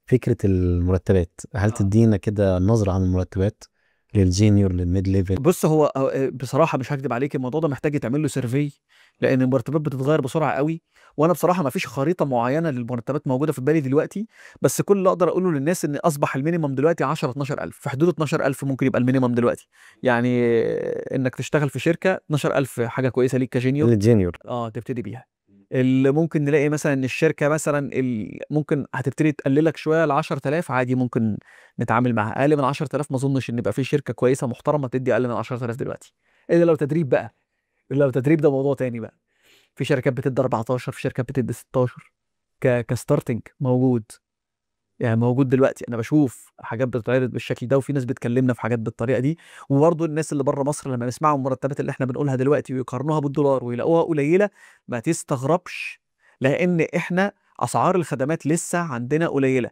فكرة المرتبات، هل تدينا كده نظرة عن المرتبات للجينيور للميد ليفل؟ بص، هو بصراحه مش هكدب عليك، الموضوع ده محتاج يتعمل له سيرفي، لان المرتبات بتتغير بسرعه قوي. وانا بصراحه ما فيش خريطه معينه للمرتبات موجوده في بالي دلوقتي. بس كل اللي اقدر اقوله للناس ان اصبح المينيمم دلوقتي 10 12000، في حدود 12000 ممكن يبقى المينيمم دلوقتي. يعني انك تشتغل في شركه 12000 حاجه كويسه ليك كجونيور. للجينيور. اه، تبتدي بيها. اللي ممكن نلاقي مثلا ان الشركه مثلا ممكن هتبتدي تقللك شويه ل 10000 عادي، ممكن نتعامل معاها. اقل من 10000 ما اظنش ان يبقى في شركه كويسه محترمه تدي اقل من 10000 دلوقتي، الا لو تدريب بقى. الا لو تدريب، ده موضوع تاني بقى. في شركات بتدي 14، في شركات بتدي 16 كستارتنج موجود. يعني موجود دلوقتي، انا بشوف حاجات بتتعرض بالشكل ده، وفي ناس بتكلمنا في حاجات بالطريقه دي. وبرضه الناس اللي بره مصر لما يسمعوا المرتبات اللي احنا بنقولها دلوقتي ويقارنوها بالدولار ويلاقوها قليله، ما تستغربش، لان احنا اسعار الخدمات لسه عندنا قليله.